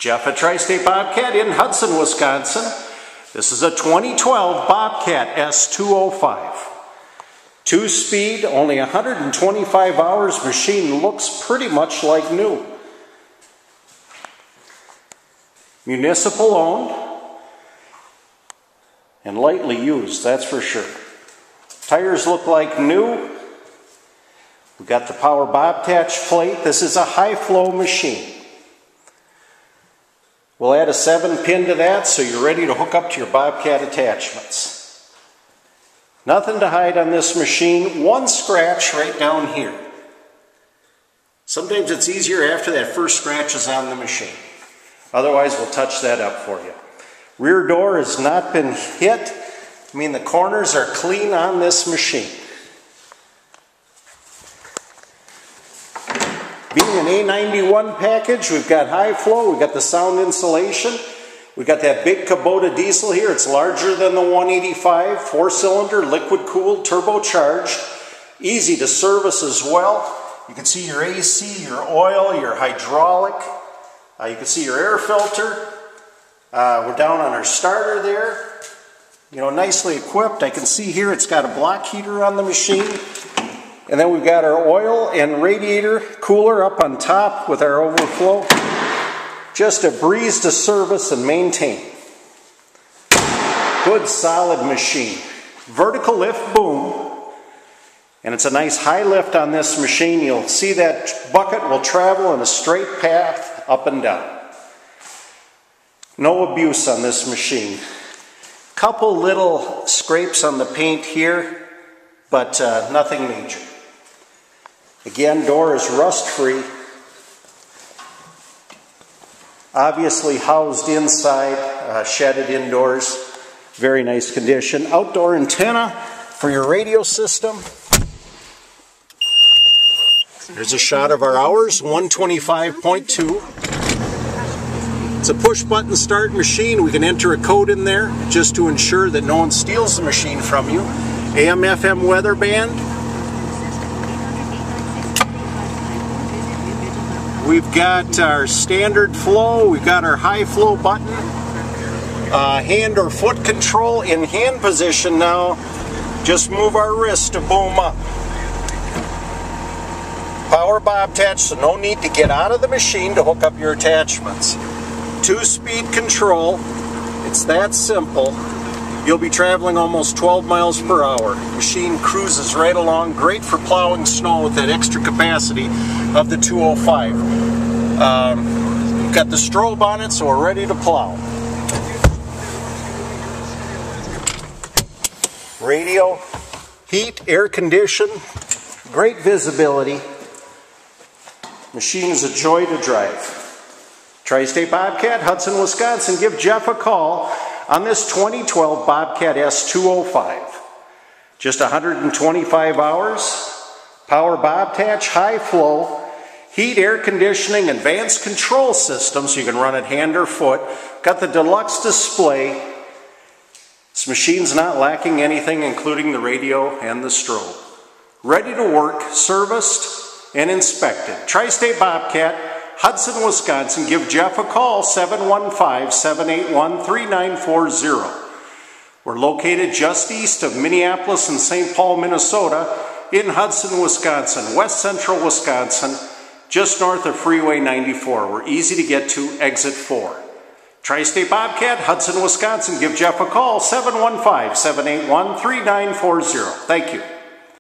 Jeff at Tri-State Bobcat in Hudson, Wisconsin. This is a 2012 Bobcat S205. 2-speed, only 125 hours. Machine looks pretty much like new. Municipal owned and lightly used, that's for sure. Tires look like new. We've got the power Bobcat plate. This is a high flow machine. We'll add a 7-pin to that so you're ready to hook up to your Bobcat attachments. Nothing to hide on this machine. One scratch right down here. Sometimes it's easier after that first scratch is on the machine. Otherwise, we'll touch that up for you. Rear door has not been hit. I mean, the corners are clean on this machine. Being an A91 package, we've got high flow, we've got the sound insulation, we've got that big Kubota diesel here. It's larger than the 185, 4-cylinder, liquid cooled, turbocharged, easy to service as well. You can see your AC, your oil, your hydraulic. You can see your air filter. We're down on our starter there. You know, nicely equipped. I can see here it's got a block heater on the machine. And then we've got our oil and radiator cooler up on top with our overflow. Just a breeze to service and maintain. Good solid machine. Vertical lift boom. And it's a nice high lift on this machine. You'll see that bucket will travel in a straight path up and down. No abuse on this machine. Couple little scrapes on the paint here, but nothing major. Again, door is rust-free. Obviously housed inside, shedded indoors. Very nice condition. Outdoor antenna for your radio system. There's a shot of our hours, 125.2. It's a push-button start machine. We can enter a code in there just to ensure that no one steals the machine from you. AM/FM weather band. We've got our standard flow. We've got our high flow button. Hand or foot control in hand position now. Just move our wrist to boom up. Power Bobcat, so no need to get out of the machine to hook up your attachments. 2-speed control, it's that simple. You'll be traveling almost 12 miles per hour. Machine cruises right along, great for plowing snow with that extra capacity of the 205. We've got the strobe on it, so we're ready to plow. Radio, heat, air condition, great visibility. Machine is a joy to drive. Tri-State Bobcat, Hudson, Wisconsin. Give Jeff a call on this 2012 Bobcat S205. Just 125 hours. Power Bobcat, high flow, heat, air conditioning, advanced control system so you can run it hand or foot. Got the deluxe display. This machine's not lacking anything, including the radio and the strobe. Ready to work, serviced, and inspected. Tri-State Bobcat, Hudson, Wisconsin. Give Jeff a call, 715-781-3940. We're located just east of Minneapolis and St. Paul, Minnesota, in Hudson, Wisconsin, west central Wisconsin, just north of Freeway 94. We're easy to get to, exit 4. Tri-State Bobcat, Hudson, Wisconsin. Give Jeff a call, 715-781-3940. Thank you.